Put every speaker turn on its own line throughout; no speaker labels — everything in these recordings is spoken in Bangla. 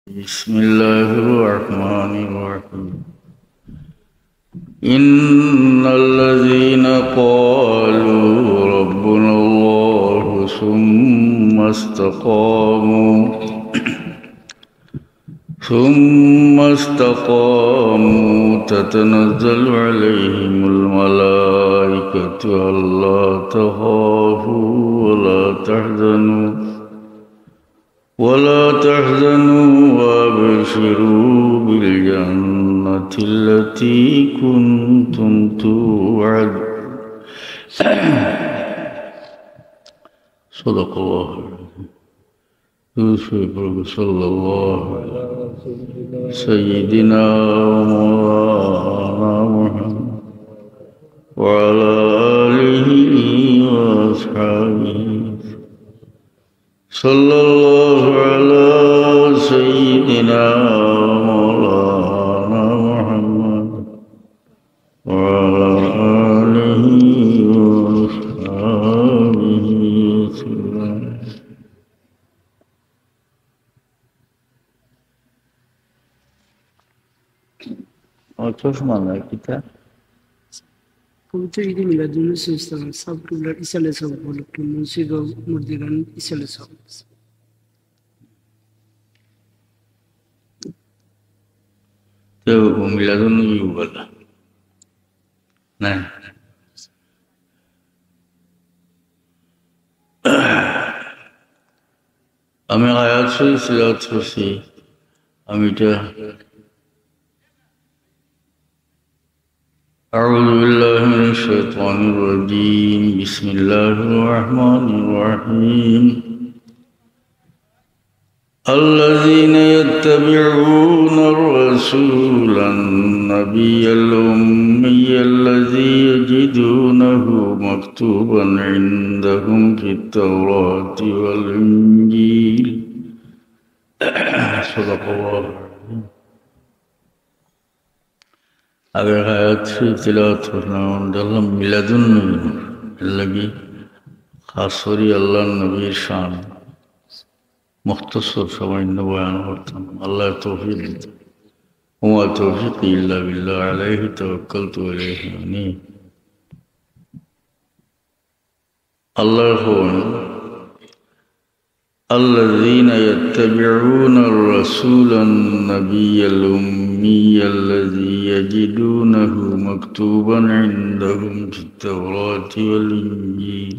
بسم الله الرحمن الرحيم إن الذين قالوا ربنا الله ثم استقاموا تتنزل عليهم الملائكة ألا تخافوا ولا تحزنوا وابشروا بالجنة التي كنتم توعدون صدق الله العظيم صلى الله عليه سيدنا ومولانا محمد وعلى آله وأصحابه صلى الله على سيدنا مولانا محمد وعلى آله وأصحابه وسلم Osmanlı kitap.
Puvvete idi miladun Sultan Sabrular İsa'le savuruluk Munsir Murdigan İsa'le savuruluk.
তো মিলাদুন নবী বলা না আমি আয়াত শরীফ তিলাওয়াত করছি আমি এটা أعوذ بالله من الشيطان الرجيم بسم الله الرحمن الرحيم الذين يتبعون الرسول النبي الأمي الذي يجدونه مكتوبا عندهم في التوراة والإنجيل صدق الله আগের আয়াত তিলাওয়াত করলাম দেখলাম মিলাদুন নবী এর লাগি খাস করে আল্লাহর নবীর শান মুখতসর সামান্য বয়ান করতাম আল্লাহর তৌফিক দিত ওয়া তৌফিক ইল্লা বিল্লাহ আলাইহি তাওয়াক্কালতু আলাইহি আমিন আল্লাহর হুকুম الذين يتبعون الرسول النبي الأمي الذي يجدونه مكتوبا عندهم في التوراة والإنجيل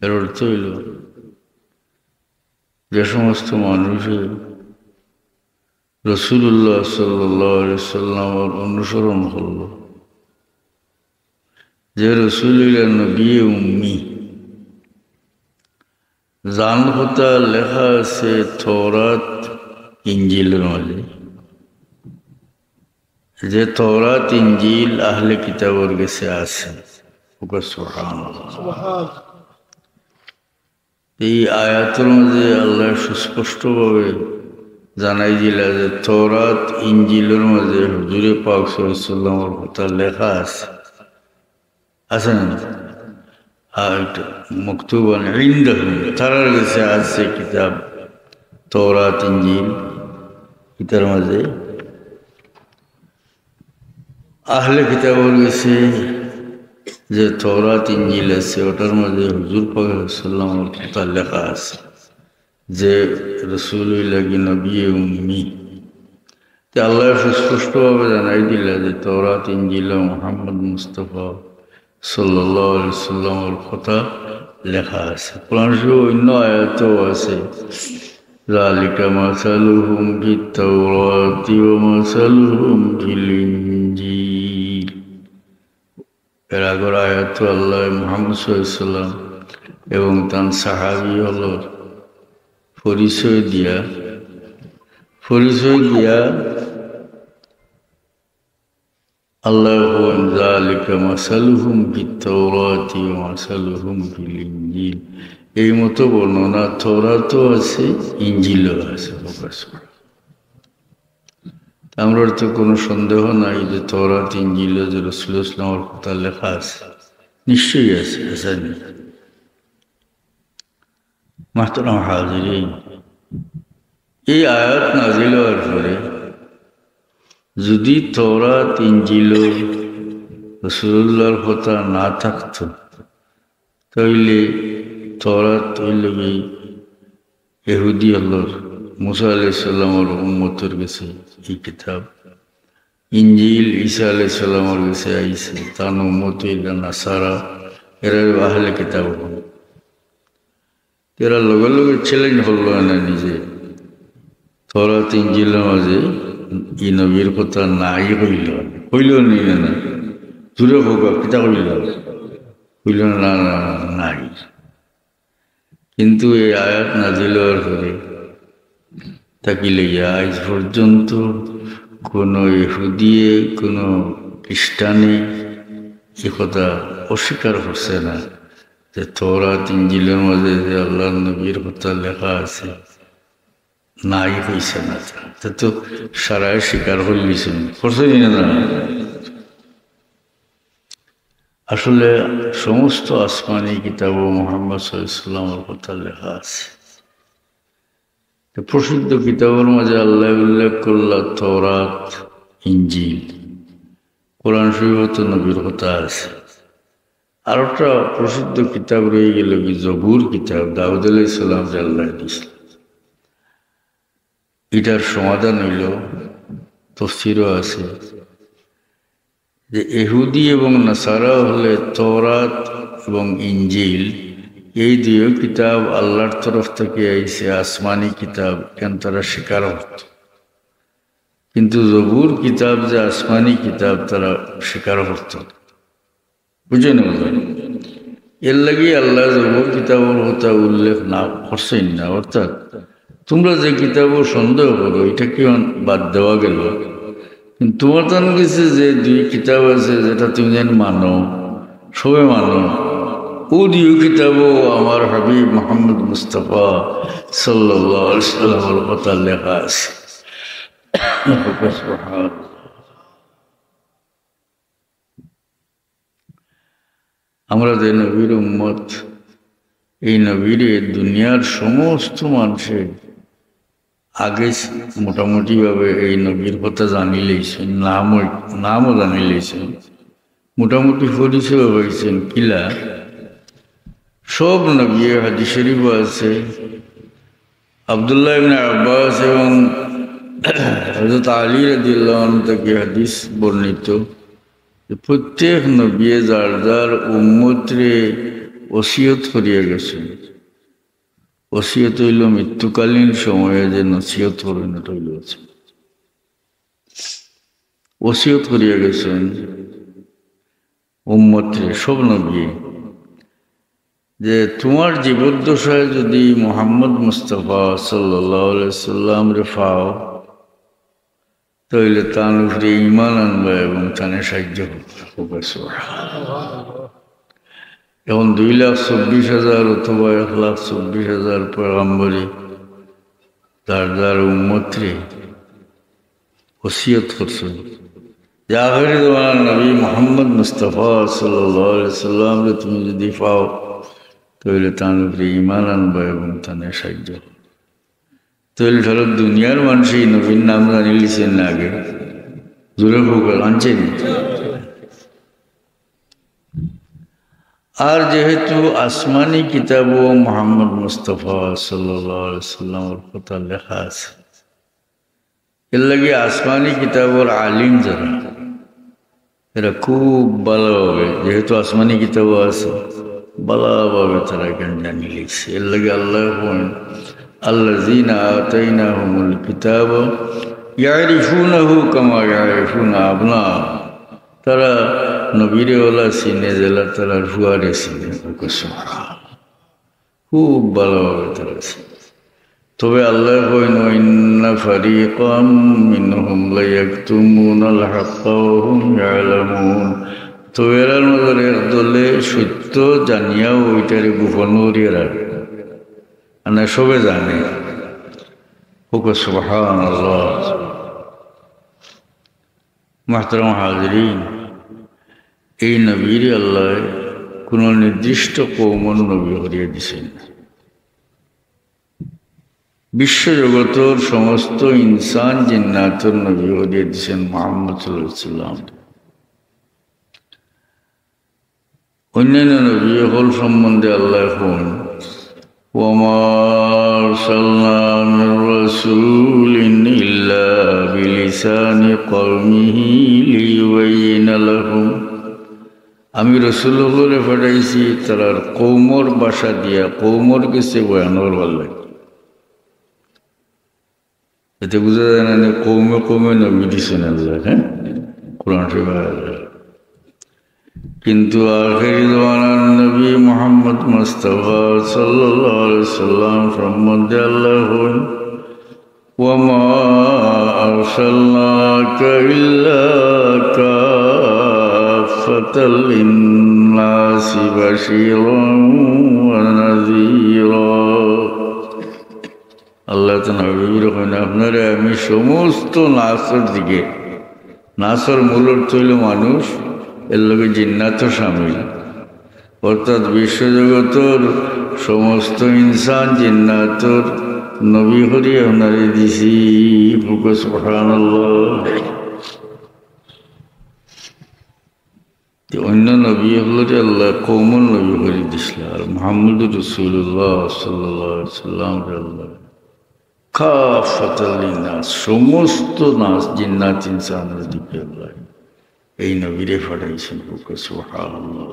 এর অর্থ হইল যে সমস্ত মানুষের রাসূলুল্লাহ সাল্লাল্লাহু আলাইহি সাল্লামের অনুসরণ করল যে রাসূল হইলেন নবী উম্মি জান কথা লেখা আছে তৌরাত ইঞ্জিলের মাঝে যে তৌরাত ইঞ্জিল আহলে কিতাবের কাছে আছে এই আয়াতের মধ্যে আল্লাহ সুস্পষ্টভাবে জানাই দিলা যে তৌরাত ইঞ্জিলের মাঝে হুজুরে পাক সাল্লাল্লাহু আলাইহি ওয়াসাল্লামের কথা লেখা আছে না مكتوبا عندهم ترى الرسالة كتاب توراة إنجيل كتاب ماذا أهل كتاب الرسالة যে তৌরাত ইঞ্জিল আছে ওটার মধ্যে হুজুর পাক সাল্লাল্লাহু আলাইহি ওয়াসাল্লাম লেখা আছে যে রাসূলুল্লাহ নবী উম্মি তে আল্লাহ সুস্পষ্টভাবে জানাই দিলা যে তৌরাত ইঞ্জিল মুহাম্মদ মুস্তাফা সাল্লাল্লাহু আলাইহি ওয়াসাল্লামের কথা লেখা আছে কোরআন শরীফে অন্য আয়াতেও আছে যালিকা মাসালুহুম ফিত তাওরাতি ওয়া মাসালুহুম ফিল ইনজিল এর আগের আয়াত আল্লাহ মুহাম্মদ সাল্লাল্লাহু আলাইহি ওয়াসাল্লাম এবং তার সাহাবী হলো পরিচয় দিয়া আল্লাহ যালিকা মাসালুহুম ফিত তাওরাতি ওয়া মাসালুহুম ফিল ইনজিল এই মতো বর্ণনা তৌরাতও আছে ইনজিলও আছে আমরা তো কোনো সন্দেহ নাই যে তৌরাত ইনজিলে যে রাসূলুল্লাহ সাল্লাল্লাহু আলাইহি ওয়াসাল্লামের কথা লেখা আছে নিশ্চয়ই আছে محترم حاضرين এই আয়াত নাজিল হওয়ার পরে যদি তওরাত ইনজিল রাসূলুল্লাহর কথা না থাকতো তাহলে তওরাত হইল কি ইহুদি আল্লাহর মুসা আলাইহিস সালামের উম্মতের কাছে এই কিতাব, ইনজিল ঈসা আলাইহিস সালামের কাছে আইছে, তার উম্মত হইল নাসারা, এরা আহলে কিতাব। এরা লগে লগে চ্যালেঞ্জ করল না নিজে, তওরাত ইনজিলের মাঝে ই নবীর কথা নাই হইল নিলে না, দূরে হোক কিতা হইল না নাই। কিন্তু এই আয়াত নাজিল হওয়ার পরে তাকে লইয়া আজ পর্যন্ত কোনো ইহুদিয়ে কোনো খ্রিস্টানে এ কথা অস্বীকার করছে না যে তওরাত ইনজিলের মাঝে যে আল্লাহর নবীর কথা লেখা আছে নাই হইছে না, তা তো সারাই স্বীকার করলিছেন করছেন না। আসলে সমস্ত আসমানি কিতাব মুহাম্মদ সাল্লাল্লাহু আলাইহি ওয়াসাল্লামের কথা লেখা আছে। প্রসিদ্ধ কিতাবের মাঝে আল্লাহ উল্লেখ করল তওরাত, ইনজিল, কোরআন শরীফত নবীর কথা আছে। আর একটা প্রসিদ্ধ কিতাব রয়ে গেল কি জবুর কিতাব, দাউদ আলাইহিস সালাম যে আল্লাহ দিয়েছিল। এটার সমাধান হইল তাফসীরও আছে যে ইহুদি এবং নাসারা হলে তওরাত এবং ইনজিল এই দুই কিতাব আল্লাহর তরফ থেকে আইছে, আসমানি কিতাব, কেন তারা স্বীকার করত। কিন্তু জবুর কিতাব যে আসমানি কিতাব তারা স্বীকার করত, বুঝে না? এর লাগি আল্লাহ জবুর কিতাবের কথা উল্লেখ না করছেন না। অর্থাৎ তোমরা যে কিতাব সন্দেহ করো এটা কি বাদ দেওয়া গেল, কিন্তু তোমার তো কাছে যে দুই কিতাব আছে যেটা তুমি যেন মানো, সবে মানো, ও দুই কিতাবও আমার হাবিব মুহাম্মদ মুস্তাফা সাল্লাল্লাহু আলাইহি ওয়াসাল্লামের কথা লেখা আছে। আমরা যে নবীর উম্মত, এই নবীর দুনিয়ার সমস্ত মানুষের আগে মোটামুটি ভাবে এই নবীর কথা জানি লইছেন, নামও জানি লইছেন, মোটামুটি পরিচয় হয়েছেন। কিলা সব নবী হাদিস শরীফ আছে, আব্দুল্লাহ ইবনে আব্বাস এবং হযরত আলী রাদিয়াল্লাহু আনহু থেকে হাদিস বর্ণিত, প্রত্যেক নবী যার যার উম্মতরে ওসিয়ত করিয়া গেছেন। ওসিয়ত হইল মৃত্যুকালীন সময়ে যে নসিহত করেন, এটা হইল ওসিয়ত করিয়া গেছেন উম্মতরে, সব নবী, যে তোমার জীবদ্দশায় যদি মুহাম্মদ মুস্তাফা সাল্লাল্লাহু আলাইহি ওয়াসাল্লাম রে পাও তাহলে তার উপরে ঈমান আনবা এবং তাকে সাহায্য করবে। এখন 2,24,000 অথবা 1,24,000 পয়গম্বরী তার যার উম্মতরে ওসিয়ত করছেন যে আখিরি জামানার নবী মুহাম্মদ মুস্তাফা সাল্লাল্লাহু আলাইহি ওয়াসাল্লাম রে তুমি যদি পাও তাহলে তার উপরে ঈমান আনবা এবং তাকে সাহায্য। তাহলে ধরো দুনিয়ার মানুষ এই নবীর নাম জানি লিছেন না, আগে জোরে ভোগাল আনছেন। আর যেহেতু আসমানি কিতাবও মুহাম্মদ মুস্তাফা সাল্লাল্লাহু আলাইহি ওয়াসাল্লামের কথা লেখা আছে, এর লাগে আসমানি কিতাবের আলিম যারা, এরা খুব ভালোভাবে, যেহেতু আসমানি কিতাবও আছে, ভালোভাবে তারা জ্ঞান জানি লিখছে। এর লাগে আল্লাহ আল্লাযীনা আতাইনাহুমুল কিতাব ইয়ারিফুনাহু কামা ইয়ারিফুনা আবনাআহুম, তারা নবীরে ওলা চিনে জেলা তারা ফুয়ারে চিনে, খুব ভালোভাবে তারা চিনে। তবে আল্লাহ কইন ইন্না ফারিকাম মিনহুম লায়াকতুমুনাল হাক্কা ওয়া হুম ইয়ালামুন, তো এরার মধ্যে একদলে সত্য জানিয়াও ওইটারে গোপন করিয়া রাখে, না সবে জানে। সুবহানাল্লাহ। মুহতারাম হাজিরিন, এই নবীর আল্লাহ কোনো নির্দিষ্ট কওমের নবী করিয়া দিছেন। বিশ্বজগতের সমস্ত ইনসান জিন্নাতুর নবী হয়ে দিয়েছেন মুহাম্মদ সাল্লাল্লাহু আলাইহি ওয়াসাল্লাম। অন্যান্য নবী হল সম্বন্ধে আল্লাহ এখন ওয়ামা আরসালনা মির রাসূলিন ইল্লা বিলিসানি কওমিহি লিয়ুবাইয়িনা লাহুম, আমি রসুল বলে পাঠাইছি তার কৌমর ভাষা দিয়া কৌমর কাছে বয়ানোর ভালো। এতে বোঝা যায় না কৌমে কৌমে নবী দিছেন আল্লাহ, হ্যাঁ কোরআন শরীফে। কিন্তু আখিরি জামানার নবী মুহাম্মদ মুস্তাফা সাল্লাল্লাহু আলাইহি সাল্লাম সম্বন্ধে আল্লাহ বলেন ওয়ামা আরসালনাকা ইল্লা কাফাতাল লিন্নাসি বাশীরান ওয়া নাযীরা। আল্লাহ নবীর ওখানে আপনারা আমি সমস্ত নাসর দিকে, নাসর মূল অর্থ হইল মানুষ, এর লোকে জিন্নাতও সামিল, অর্থাৎ বিশ্বজগতের সমস্ত ইনসান জিন্নাতর নবী হরি আপনারে দিছি। সুবহানাল্লাহ। অন্য নবী হলরে আল্লাহ কৌমল নবী হরি দিছিল, আর মুহাম্মদুর রাসূলুল্লাহ সাল্লাল্লাহু আলাইহি ওয়াসাল্লাম আল্লাহ কাফাতাল লিন্নাস, সমস্ত নাস জিন্নাত ইনসানের দিকে আল্লাহ এই নবীরে পাঠাইছেন। সুবহানাল্লাহ।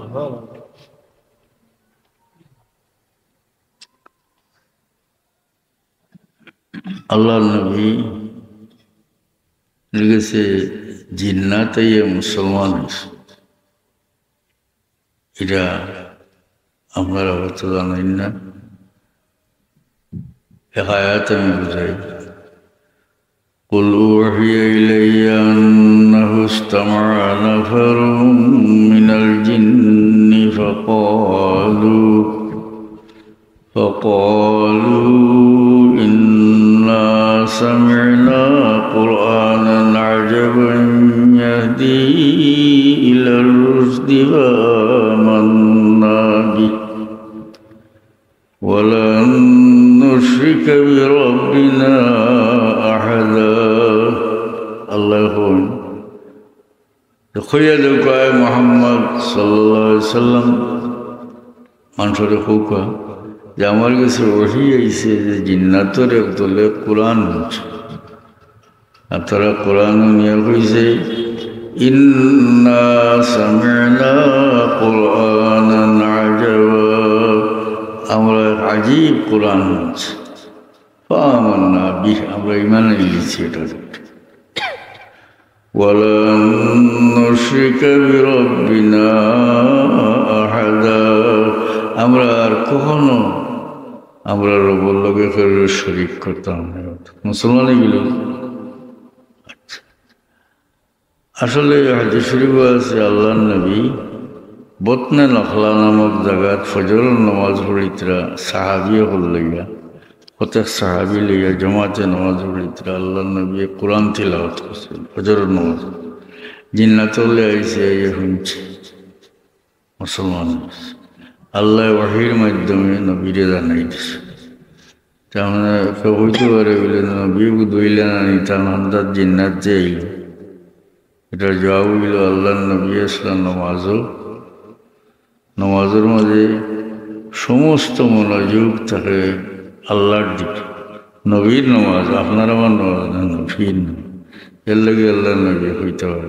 আল্লাহ নবী লেগেছে জিন্নাতাই মুসলমান হয়েছে, এটা আপনারা হয়তো জানেন না। এক আয়াত আমি বুঝাই, قل أوحي إلي أنه استمع نفر من الجن فقالوا إنا سمعنا قرآنا عجبا يهدي إلى الرشد فآمنا به ولن نشرك بربنا أحدا। الله خيال قائم محمد صلى الله عليه وسلم মানুষের খুকা যে আমার কাছে ওহি আইছে যে জিন্নাতের একদলে কোরআন হচ্ছে, আর তারা কোরআন নিয়ে কইছে ইন্না সামি'না কুরআনান আজাবা, আমরা আজীব কোরআন হচ্ছে, ফাআমান্না বিহি, আমরা ঈমান এনেছি এটা। ওয়ালান নুশরিকা বিরাব্বিনা আহাদা, আমরা আর কখনো আমরা রবের লগে শরীক করতাম না। মুসলমানই গেল। আসলে হাদিস শরীফে আছে আল্লাহর নবী বতনে নখলা নামক জায়গাত ফজরের নামাজ পড়িতরা সাহাবিয়ে হল লইয়া, প্রত্যেক সাহাবি লইয়া জমাতে নামাজ পড়িতরা আল্লাহর নবী কোরআন তিলাওয়াত করছেন ফজরের নামাজ। জিন্নাতুল্লাহ আইসে শুনছে, মুসলমান আল্লাহ ওয়াহির মাধ্যমে নবীরে জানাই দিছে। তার মানে হইতে পারে বলে নবী দইলে না নিতাম হান্দার জিন্নাত যে আইল, এটার জবাব হইল আল্লাহর নবী আসলাম নামাজের মাঝে সমস্ত মনোযোগ থাকে আল্লাহর দিকে। নবীর নামাজ, আপনার আমার নামাজ না, নবীর নামাজ। এর লাগে আল্লাহ নবী হইতে পারে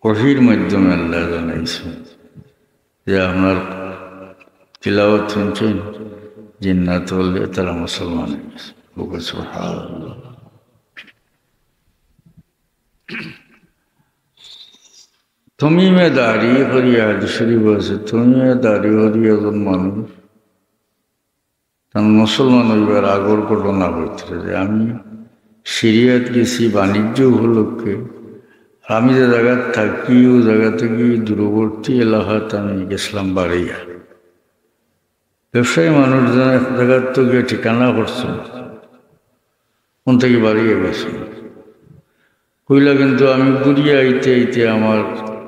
ওহির মাধ্যমে আল্লাহ জানাইছে যে আপনার তিলাওয়াত শুনছেন জিন্নাত হলে তারা মুসলমান হয়ে গেছে। সুবহানাল্লাহ। তমিমে দাড়ি হরিয়া হাদিস শরীফ আছে, তমিমে দাড়ি হরিয়া একজন মানুষ তার মুসলমান হইবার আগর ঘটনা হইতে যে আমি সিরিয়াত গেছি বাণিজ্য উপলক্ষে, আমি যে জায়গা থাকি ও জায়গা থেকে দূরবর্তী এলাকাত আমি গেছিলাম বাড়িয়া। ব্যবসায়ী মানুষজন এক জায়গার তো গিয়ে ঠিকানা করছে, কোন থেকে বাড়িয়ে গেছে কইলা, কিন্তু আমি ঘুরিয়ে আইতে আইতে আমার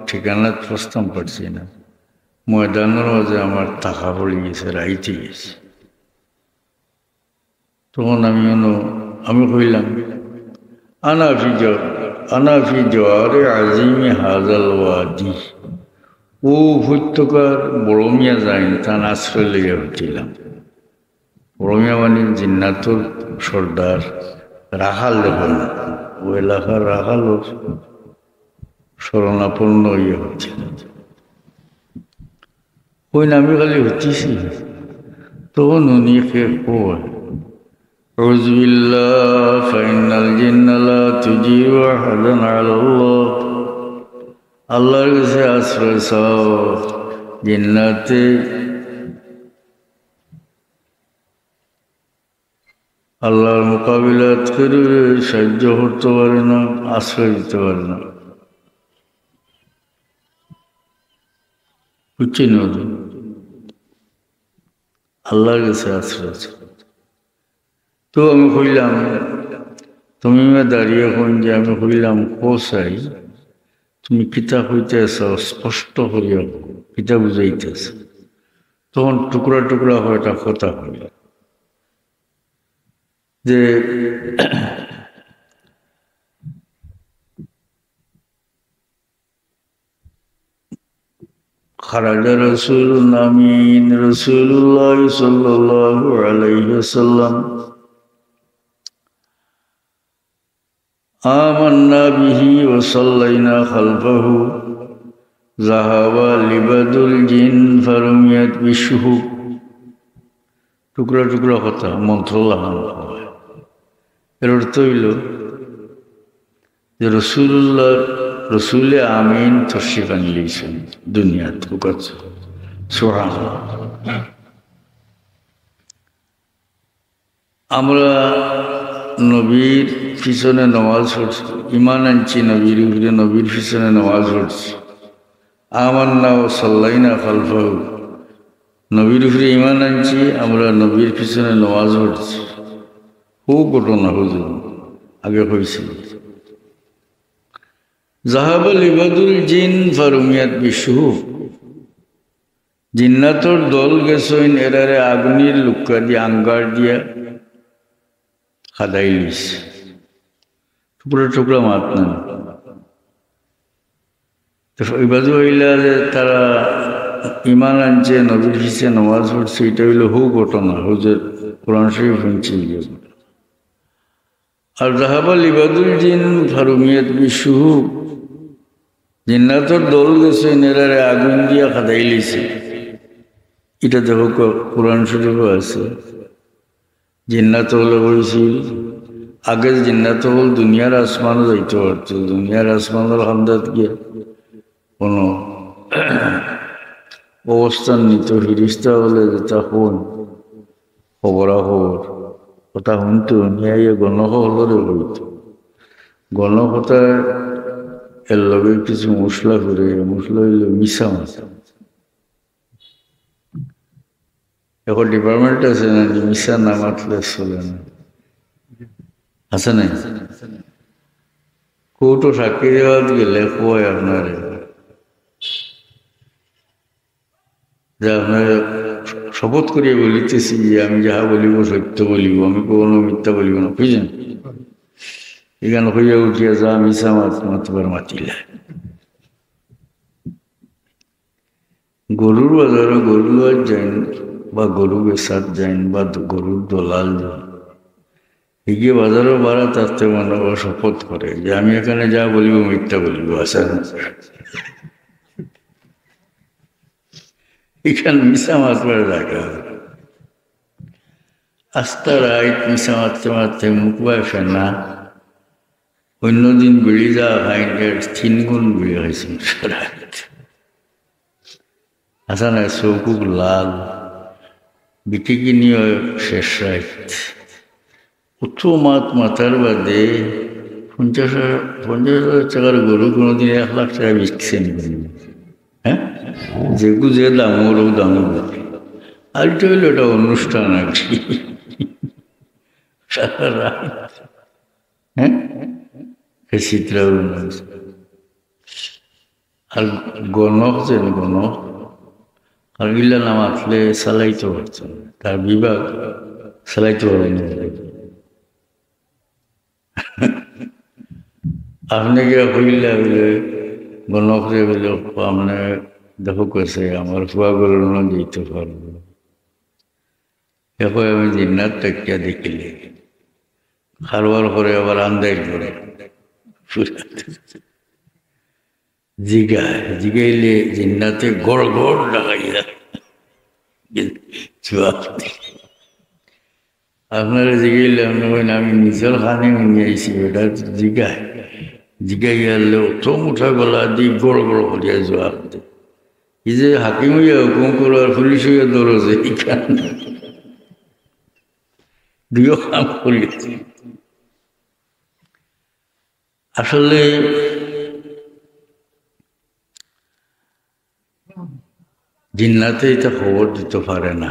ঠিকানা প্রস্তাব পারছি না, ময়দানের মাঝে আমার টাকা পড়ে গেছে, রাইতে গেছে। তখন আমি কইলাম আনাফি জোয়ারে আজিমি হাজাল ওয়াদি ও উপত্যকার বড় মিয়া যাইন তার আশ্রয় লেগে উঠিলাম। বড় মিয়া মানে জিন্নাতুর সর্দার রাখাল দেখুন ও এলাকার রাখালও শরণাপন্ন ইয়ে হচ্ছিল। ওই নামে খালি হচ্ছিছি তখন উনি কয় أعوذ بالله فإن الجن لا تجير أحدا على الله আল্লাহর কাছে আশ্রয় চাও জিন্নাতে আল্লাহর মোকাবিলাত করে সাহায্য করতে পারে না, আশ্রয় দিতে পারে না। বুঝছেন? আল্লাহর কাছে আশ্রয় চাও। তো আমি কইলাম তুমি দাঁড়িয়ে কোন যে আমি কইলাম কোসাই তুমি কিতা হইতেছ স্পষ্ট করিয়া কিতা বুঝাইতেছ। তখন টুকরা টুকরা হয়টা কথা হইল যে খারাজা রসুল আমিন রসুল্লাহ সাল্লাল্লাহু আলাইহি ওয়াসাল্লাম آمنا به وصلينا خلفه ذهب لبد الجن فرميت بالشهب টুকরা টুকরা কথা মন্ত্র লাগানো হয়। এর অর্থ হইল যে রসুলে আমিন তশরিফ আনলিয়েছেন দুনিয়াত। সুবহানাল্লাহ। আমরা নবীর পিছনে নামাজ পড়ছি, ইমান আনছি নবীর উপরে, নবীর পিছনে নামাজ পড়ছি। আমান্না ও সাল্লাইনা খালফাহু, নবীর উপরে ইমান আনছি, আমরা নবীর পিছনে নামাজ পড়ছি। খুব ঘটনা হুজুর আগে হয়েছিল। জাহাবাল ইবাদুল জিন ফারুমিয়াত বিশুহুব, জিন্নাতর দল গেছেন এরারে আগুনের লুক্কা দিয়ে আঙ্গার দিয়া খাদাই লিস, টুকরা টুকরা মাত না। ওই বাজু হইলা যে তারা ইমান আনছে নবীর পিছে নামাজ পড়ছে, এটা হইল হু ঘটনা, হুজুর কোরআন শরীফ শুনছি। আর জাহাবাল ইবাদুল জিন ফারুমিয়াত বিশুহুব, জিন্নাতর দল গেছে এরারে আগুন দিয়া খাদাই লিছে। এটা দেখো কোরআন শরীফও আছে। জিন্নাত হলে বলছিল আগে জিন্নাত হল দুনিয়ার আসমানও যাইতে পারত, দুনিয়ার আসমানের হামদাত গিয়ে কোনো অবস্থান নিত। ফিরিস্তা হলে যেটা হন খবরাখবর কথা শুনতো, নিয়ে গণক হলরে বইত। গণকতা এর লগে কিছু মশলা করে, মশলা হইল মিশা মাছ। এখন ডিপার্টমেন্ট আছে না, মিশা না মাতলে চলে না, আছে না? কোর্টও সাক্ষী দেওয়া গেলে কয় আপনার যে আপনার শপথ করিয়া বলিতেছি যে আমি যাহা বলিব সত্য বলিব, আমি কোনো মিথ্যা বলিব না, বুঝলেন? এখানে হইয়া উঠিয়া যা মিশা মাতবার মাতিলে। গরুর বাজারে গরু আর যাইন বা গরু বেসার যাইন বা গরুর দলাল যান, এগিয়ে বাজারও বাড়া তাতে মানে শপথ করে যে আমি এখানে যা বলিব মিথ্যা বলিব, আছে না? এখানে মিশা মাতবার জায়গা। আস্তা রাইত মিশা মারতে মারতে মুখ বাই ফেনা, অন্যদিন বেড়ে যাওয়া খাইন 3 গুণ বেড়ে হয়েছে রাত। আসা না চৌকুক লাল, বিটিকি নিয়ে শেষ রাত। উঠো মাতার বাদে 50,000 টাকার গরু কোনোদিন 1 লাখ টাকা বিকছে নি? হ্যাঁ, যেগু যে দাম ওর দামও বলে। আর এটা হইল এটা অনুষ্ঠান আর কি, সারা রাত। হ্যাঁ, চিত্রাও আর গণক যেন গণক আর ইল্লা নাম আসলে চালাইতে পারত, তার বিভাগ চালাইতে পারে না। আপনি কে হইলে হইলে গণকরে হইলে আপনি দেখো কেছে আমার ফুয়াগুলো যেতে পারবো এখন আমি জিন্নাত টাকিয়া দেখিলে খারবার করে আবার আন্দাজ করে জিগাইলে জিন্নাতে গড় গড় লাগাইয়া আপনারা জিগাইলে আপনি আমি নিজের খানে নিয়ে আইসি ওটা জিগাইলে অত মুঠা গলা দি গড় গড় করিয়া জবাব দে এই যে হাকিম হইয়া হুকুম করো আর পুলিশ হইয়া দৌড়ছে এখানে দুইও কাম করিয়াছে আসলে জিন্নাতে এটা খবর দিতে পারে না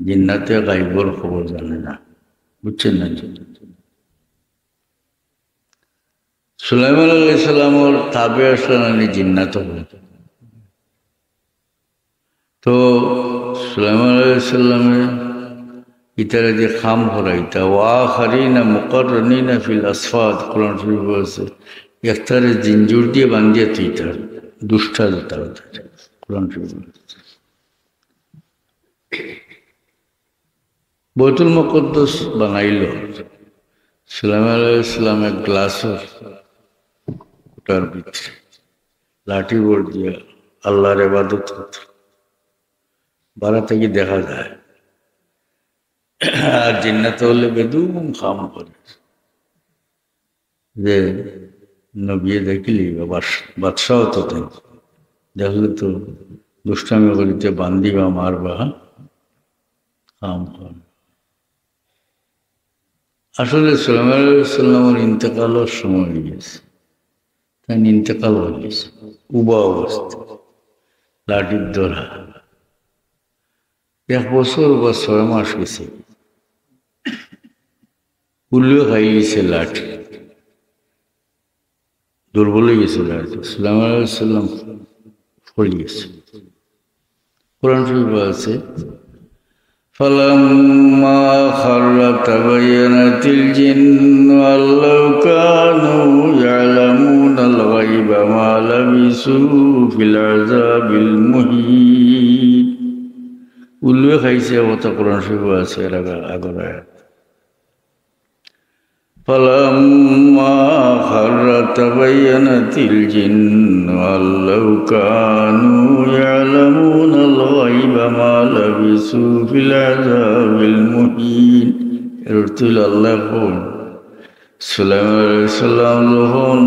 জিন্নাতে গাইবর খবর জানে না বুঝছেন না সুলাইমান আলাইহিস সালামের তাবে আসলেন জিন্নাত তো সুলাইমান আলাইহিস সালামে ইতারা যে খাম হরাইতা ওয়াখারিনা মুকাররানিনা ফিল আসফাদ কোরআন শরীফ আছে একটারে জিঞ্জুর দিয়ে বান্ধিয়া তুইতার দুষ্টা যেটা কোরআন শরীফ বাইতুল মুকদ্দাস বানাইল সুলাইমান আলাইহিস সালামের গ্লাসের ওটার ভিতরে লাঠি বোর্ড দিয়া আল্লাহর ইবাদত করত বারা থেকে দেখা যায় আর জিন্নাত হলে বেদুম খাম করে যে নবী দেখিলি বাদশাহ তো দেখলে তো দুষ্টামি করিতে বান্দিবা মারবা খাম করে আসলে সুলাইমান আলাইহিস সালামের ইন্তেকালের সময় হয়ে গেছে তাই ইন্তেকাল হয়ে গেছে উবা অবস্থা লাঠির ধরা 1 বছর বা 6 মাস গেছে উল্লেও খাই গেছে লাঠি দুর্বল হয়ে গেছে লাঠি সুলাইমান আলাইহিস সালাম ফলে গেছে কোরআন শরীফ আছে فلما خر تبينت الجن أن لو كانوا يعلمون الغيب ما لبثوا في العذاب المهين উল্লেখ খাইছে ওটা কোরআন শরীফ আছে আগর আয়াত فلما خر تبينت الجن أن لو كانوا يعلمون الغيب ما لبثوا في العذاب المهين رسول الله সুলাইমান আলাইহিস সালাম যখন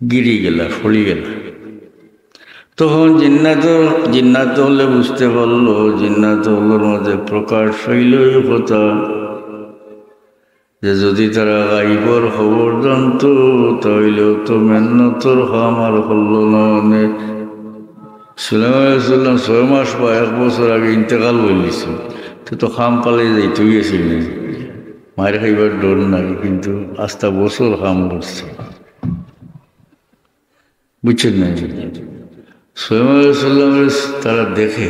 গিরি গেলা ফলি গেলা তখন জিন্নাত হলে বুঝতে পারলো জিন্নাত হলের মধ্যে প্রকাশ হইল কথা যে যদি তারা গাইবর খবর জানত তাহলেও তো মেহনতর আমার হল না সুলাইমান আলাইহিস সালাম 6 মাস বা 1 বছর আগে ইন্তেকাল বলিছে তো খাম পালে যাইতে গেছিল মায়ের খাইবার ডর নাই কিন্তু আস্তা বছর খাম করছে বুঝছেন না সুলাইমান আলাইহিস সালামের তারা দেখে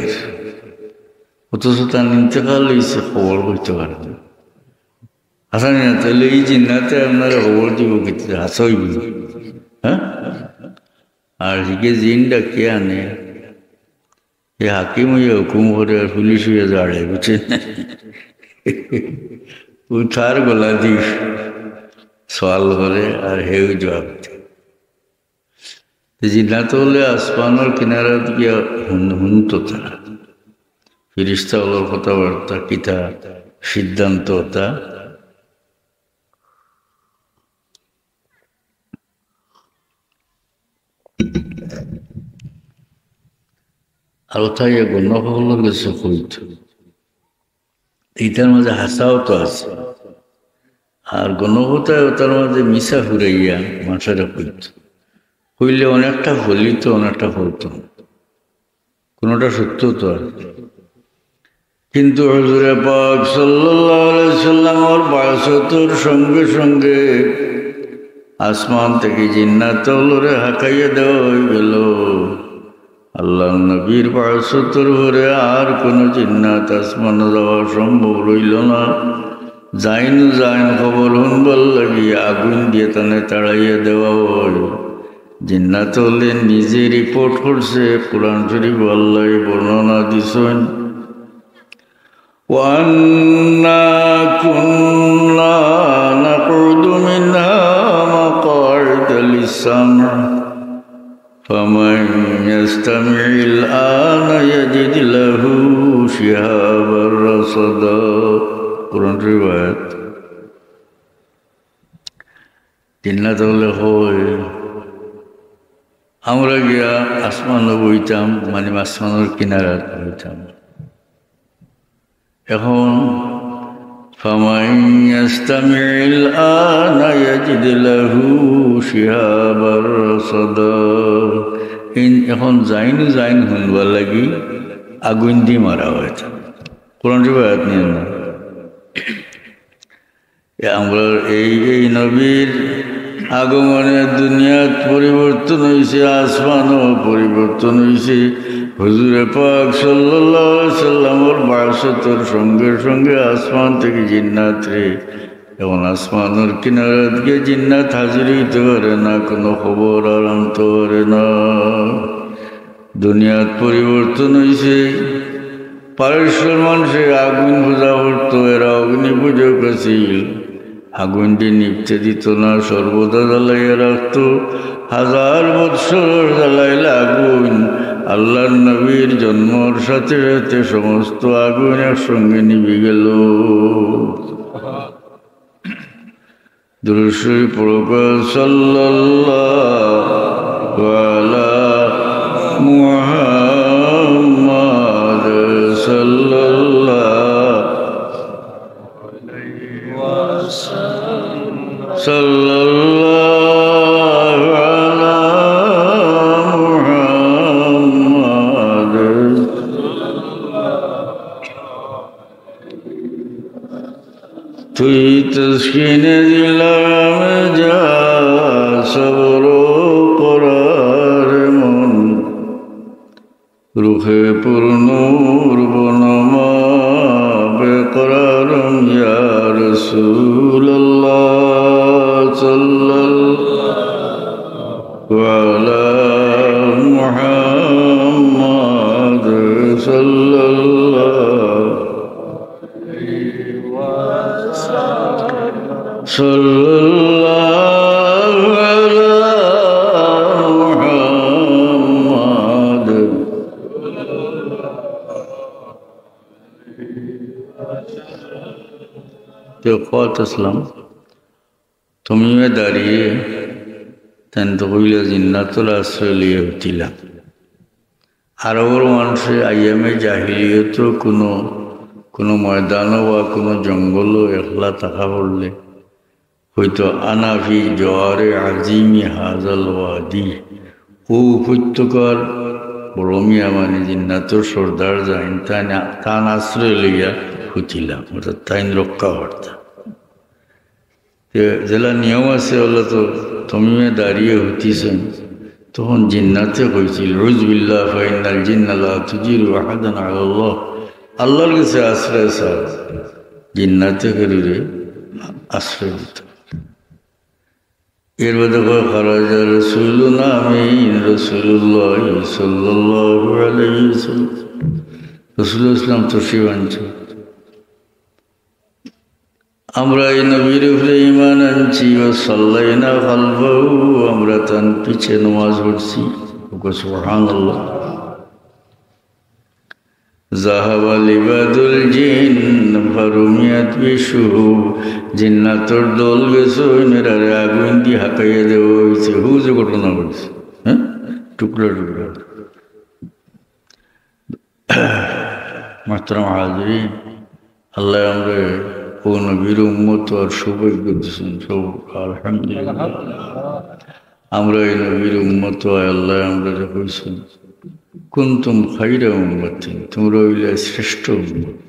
অথচ তার ইন্তেকাল হয়েছে খবর করতে পারে না হাসান না তাহলে এই জিন্নাতে আপনারা খবর দিব কিন্তু হাসাইব হ্যাঁ আর হিকে জিনটা কে আনে এ হাকিম হইয়া হুকুম করে আর পুলিশ হইয়া জাড়ে বুঝছেন উঠার গলা দি সওয়াল করে আর হেউ জবাব জিন্নাত হলে আসমানের কিনারা দিয়ে হুনতো তারা ফিরিস্তা হলোর কথাবার্তা কিতা সিদ্ধান্ত তা আর ওথায় গণ্যফলের কাছে কইত এইটার মাঝে হাসাও তো আছে আর গণভতায় ওটার মাঝে মিশা ফুরাইয়া মানুষেরা কইত কইলে অনেকটা ফলিত অনেকটা ফলত কোনোটা সত্য তো আর কিন্তু হুজুরে পাক সাল্লাল্লাহু আলাইহি সাল্লামের বায়সতর সঙ্গে সঙ্গে আসমান থেকে জিন্নাত হলরে হাঁকাইয়া দেওয়া হয়ে গেল আল্লাহ নবীর বায়সতর ভরে আর কোনো জিন্নাত আসমানে যাওয়া সম্ভব রইল না জাইন খবর শুনবার লাগি আগুন দিয়ে তানে তাড়াইয়া দেওয়া হয়। জিন্নাত হলে নিজে রিপোর্ট করছে, কোরআন শরীফ আল্লাহ বর্ণনা দিছেন। وَأَنَّا كُنَّا نَقْعُدُ مِنْهَا مَقَاعِدَ لِلسَّمْعِ فَمَنْ يَسْتَمِعِ الْآنَ يَجِدْ لَهُ شِهَابًا رَصَدًا। কোরআন রিওয়ায়াত। জিন্নাত হলে হয় আমরা গিয়া আসমানে বইতাম, মানে আসমানের কিনারাত বইতাম। এখন فَمَنْ يَسْتَمِعِ الْآنَ يَجِدْ لَهُ شِهَابًا رَصَدًا। এখন জাইন শুনবার লাগি আগুন দিয়ে মারা হয়েছে। কোরআন রিওয়ায়াত নিয়ে না আমরা এই নবীর আগমনে দুনিয়াত পরিবর্তন হয়েছে, আসমানও পরিবর্তন হয়েছে। হুজুরে পাক সাল্লাল্লাহু আলাইহি সাল্লামের বাসতের সঙ্গে সঙ্গে আসমান থেকে জিন্নাত রে, এবং আসমানের কিনারাত গিয়ে জিন্নাত হাজির হইতে পারে না, কোনো খবর আর আনতে পারে না। দুনিয়াত পরিবর্তন হয়েছে। পারস্যের মানুষে আগুন পূজা করতো, এরা অগ্নি পুজো করছিল। আগুন দিয়ে নিপতে দিত না, সর্বদা জ্বালাইয়া রাখত। 1000 বৎসর জ্বালাইলে আগুন আল্লাহর নবীর জন্মর সাথে সাথে সমস্ত আগুন একসঙ্গে নিভে গেল। দুরূদ শরীফ পড়ো, সাল্লাল্লাহু আলা মুহাম্মাদ সাল্লাল্লাহু আলা মুহাম্মাদ। তুই তসকিনে দিলাম যা সবর করার মন, রুহে পূর্ণুর বনমা বেকরারম ইয়া রাসূলুল্লাহ সাল্লাল্লাহু আলা মুহাম্মাদ সাল্লাল্লাহু আলা মুহাম্মাদ। আসলাম তুমি দাঁড়িয়ে তেন তো কইলা জিন্নাতুল আশ্রয় লিয়ে হইতিলাম। আরবের মানুষে আইয়ামে জাহিলিয়ত কোনো ময়দানও বা কোনো জঙ্গলও একলা থাকা পড়লে হয়তো আনাফি জোয়ারে আজিমি হাজাল ওয়াদি, ও উপত্যকার বড় মিয়া মানে জিন্নাতুর সর্দার যাইন তান আশ্রয় লইয়া হইতিলাম, অর্থাৎ তাইন রক্ষা করতাম। জেলা নিয়ম আছে হলো তো তুমি দাঁড়িয়ে হইতেছেন, তখন জিন্নাতে হয়েছিল রুজবিল্লাহ ফাইনাল জিন্নাল্লাহ তুজিরু আহাদান আল্লাহ, আল্লাহর কাছে আশ্রয় স্যার জিন্নাতে করে আশ্রয় দিত। এর মধ্যে খারাজা রাসূলুনা আমিন রাসূলুল্লাহ সাল্লাল্লাহু আলাইহি ওয়াসাল্লাম, রাসূলুল্লাহ ইসলাম তশরিফ আনছে। আমরা এই নবীর উপরে ঈমান আনছি, ও সাল্লাইনা খালফাহু, আমরা তার পিছে নামাজ পড়ছি। সুবহানাল্লাহ। যাহাবা লিবাদুল জিন ফারুমিয়াত বিশুহু, জিন্নাতর দল গেছে ওইনারে আগুন দিয়ে হাঁকাইয়া দেওয়া হয়েছে। হুজে ঘটনা ঘটছে, হ্যাঁ, টুকরা টুকরা। মাহতারাম হাজরিন, আল্লাহ আমরা ও নবীর উম্মত আর সৌভাগ্য দিয়েছেন সব, আলহামদুলিল্লাহ। আমরা এই নবীর উম্মত আল্লাহ আমরা কইছেন কুনতুম খায়রা উম্মাতিন, তোমরা হইলে শ্রেষ্ঠ উম্মত।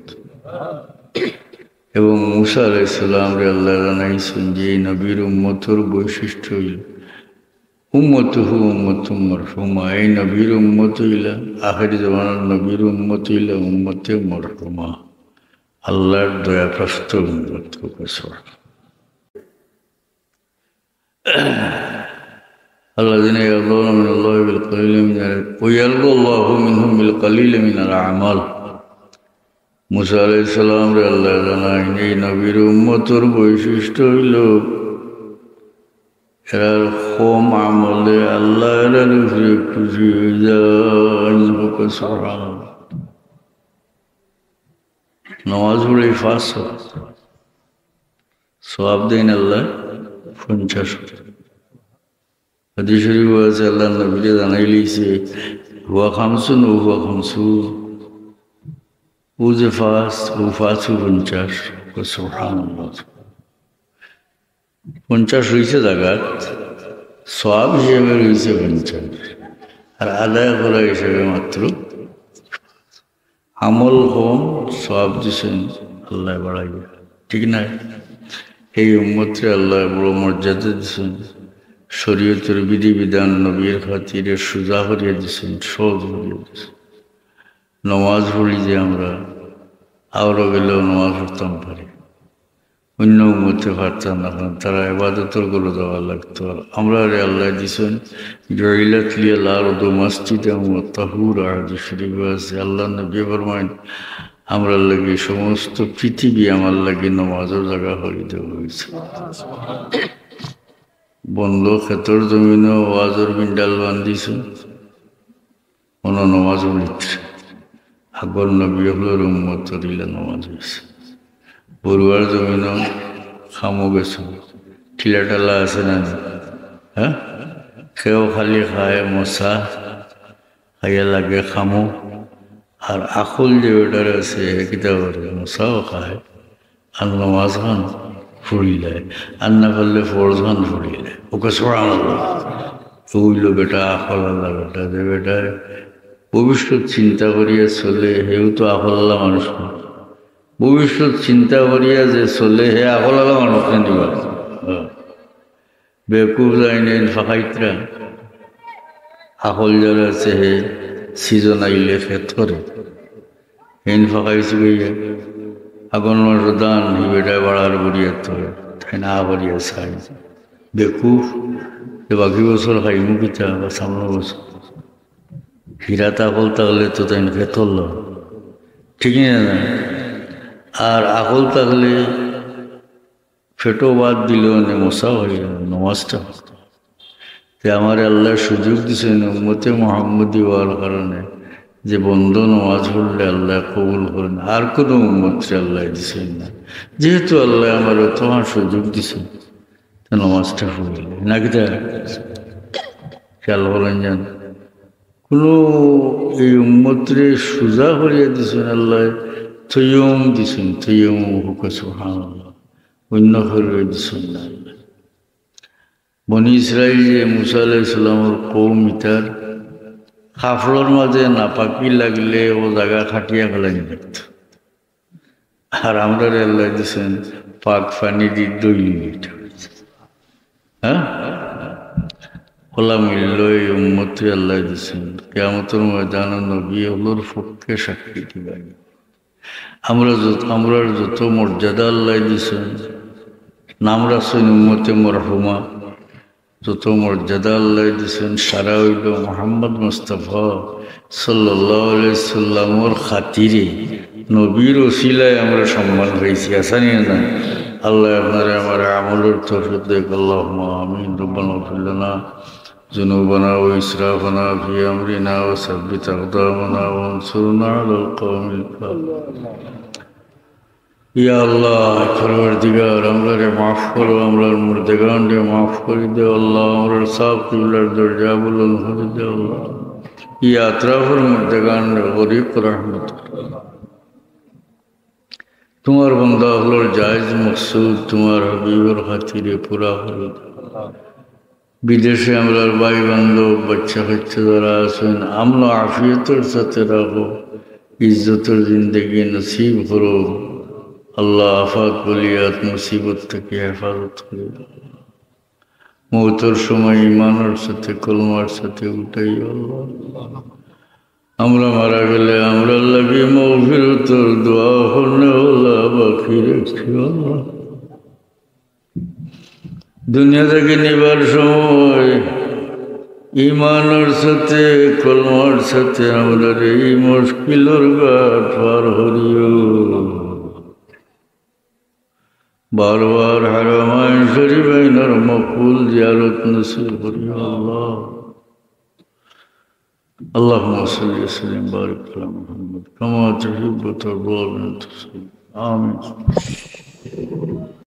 এবং মূসা আলাইহিস সালাম রে আল্লাহ জানাইছেন যে এই নবীর উম্মতর বৈশিষ্ট্য হইল উম্মতুহু উম্মাতুম মারহুমা, এই নবীর উম্মত হইলা আখির জামানার নবীর উম্মত হইলা উম্মতে মারহুমা। আল্লাহর দয়াপ্রাপ্ত উম্মত الذين يرضون من الله بالقليل ويرضى الله منهم بالقليل من الأعمال মুসা আলাইহিস সালাম রে আল্লাহ জানায় এই নবীর উম্মতের বৈশিষ্ট্য হইল এরা কম আমলে আল্লাহর উপরে খুশি হয়ে যায়। সুবহানাল্লাহ। নামাজ পড়ে ফাঁস সওয়াব দেন আল্লাহ 50। হাদিস শরীফ আছে আল্লাহ নবীরে জানাই লইছে হুয়া খামসুন ও হুয়া খামসুন ও যে ফাঁস ও ফাঁসু 50। সুবহানাল্লাহ। 50 হয়েছে জায়গাত সওয়াব হিসেবে রয়েছে 50 আর আদায় করা হিসেবে মাত্র আমল কম সওয়াব দিছেন আল্লাহ বাড়াইয়া, ঠিক না? এই উম্মতরে আল্লাহ বড় মর্যাদা দিছেন, শরীয়তের বিধিবিধান নবীর খাতিরে সোজা করিয়া দিছেন, সহজ করিয়া দিছেন। নমাজ পড়ি যে আমরা আরও গেলেও নমাজ পড়তাম পারি, অন্য উম্মতে পারতাম না, কারণ তারা ইবাদতের করে দেওয়া লাগতো। আমরা রে আল্লাহ দিছেন জয়লাত লিয়াল আরদু মসজিদাম ওয়া তাহুরা, হাদিস শরীফে আছে আল্লাহ নবী ফরমায়েন আমরা লাগি সমস্ত পৃথিবী আমার লাগি নমাজের জায়গা করে দেওয়া হয়েছে। বন্ধ ক্ষেতর জমিনে ওয়াজের বিন্ডাল বান্ধিছে কোন নমাজ পড়িতে আগর নবী হলোর উম্মত দিলে নমাজ হয়েছে। বড়ুয়ার জমিনও খামো গেছো, ঠিলা টালা আছে না? হ্যাঁ, খেয়েও খালি খায় মশা খাইয়া লাগে খামো, আর আখল যে ওটার আছে কিতা করে মশাও খায়, আর নমাজ খান ফুরিলে আর না পারলে ফরজ খান ফুরিলে ওকে সুবহানাল্লাহ। ওইল বেটা আখল আল্লাহ বেটা, যে বেটায় ভবিষ্যৎ চিন্তা করিয়া চলে হেউ তো আখল আল্লাহ মানুষ না। ভবিষ্যৎ চিন্তা করিয়া যে চলে হে আখল আল্লাহ মানুষ না দিবা। বেকুব যায়নি ফাঁকাইতরা আখল যারা আছে হে সিজন আইলে ফেত করে হেন ফাঁকাইছে গইয়া আগুন মাসের দান বেটায় বাড়ার বুড়িয়া তো তাই না বাড়িয়া চাই বেকুব বাকি বছর খাইমু কিতা বা সামনে বছর হীরা তাকল তাহলে তো তাই ফেতল, ঠিক না? আর আকল থাকলে ফেটো বাদ দিলেও মশা হয়ে নমাজটা। আমার আল্লাহ সুযোগ দিচ্ছেন উম্মতে মুহাম্মদী হওয়ার কারণে যে বন্ধ নমাজ পড়লে আল্লাহ কবুল করেন, আর কোনো উম্মতরে আল্লাহ দিচ্ছেন না। যেহেতু আল্লাহ আমার তোমার সুযোগ দিচ্ছেন নমাজটা পড়লে নাকি তা খেয়াল করেন যান কোনো এই উম্মতরে সোজা করিয়া দিচ্ছেন আল্লাহ, তৈয়ম দিছেন, তৈয়ম হুকা সুবহানাল্লাহ, অন্য করে দিছেন না। বনি ইসরাইল যে মুসা আলাইহিস সালামের কওম ইতার কাফড়ের মাঝে নাপাকি লাগলে ও জায়গা খাটিয়া ফেলাই লাগত, আর আমরা আল্লাহ দিছেন পাক পানি দিয়ে দইলি। হ্যাঁ, খোলা মিলল এই উম্মতে আল্লাহ দিছেন কিয়ামতের ময়দানে নবী হলোর পক্ষে সাক্ষী দিবেন। আমরা যত মর্যাদা আল্লাহ দিছেন, নাম রাখছেন উম্মতে মরহুমা, যত মর্যাদা আল্লাহ দিছেন সারা হইল মুহাম্মদ মুস্তাফা সাল্লাল্লাহু আলাইহি সাল্লামের খাতিরে নবীর ওসিলায় আমরা সম্মান পাইছি। আসানি না? আল্লাহ আপনারা আমার আমলের তৌফিক দেখ, আল্লাহুম্মা আমিন। রব্বানা ইগফির লানা যুনুবানা ওয়া ইসরাফানা ফি আমরিনা ওয়া সাব্বিত আকদামানা ওয়ানসুরনা আলাল কওমিল কাফিরিন। ইয়া আল্লাহ পরওয়ারদিগার আমরারে মাফ করো, আমরার মুর্দেগানরে মাফ করে দেও আল্লাহ, আমরার সাফ কিবলার দরজা বুলন্দ করে দেও আল্লাহ। ইয়া আতরাফের মুর্দেগানরে গরিব রহমত তোমার বান্দা হলোর জায়েজ মকসুদ তোমার হাবিবের খাতিরে পুরা করে দেও। বিদেশে আমরার ভাই বান্ধব বাচ্চা কাচ্চা যারা আছেন আমন আফিয়তের সাথে রাখো, ইজ্জতের জিন্দগি নসিব করো আল্লাহ। আফাত বলিয়াত মুসিবত থেকে হেফাজত করে দাও। মৌতের সময় ইমানের সাথে কলমার সাথে উঠাই আল্লাহ। আমরা মারা গেলে আমরা লাগি মাগফিরাতের দোয়া করনে আল্লাহ বাকি রেখো আল্লাহ। দুনিয়া থেকে নিবার সময় ইমানের সাথে কলমার সাথে আমরা এই মুশকিলের ঘাট পার হরিও। বারবার হারামাইন শরীফাইনের মকবুল জিয়ারত নসিব করিও আল্লাহ। اللهم صل وسلم وبارك على محمد كما تحب وترضى. آمين.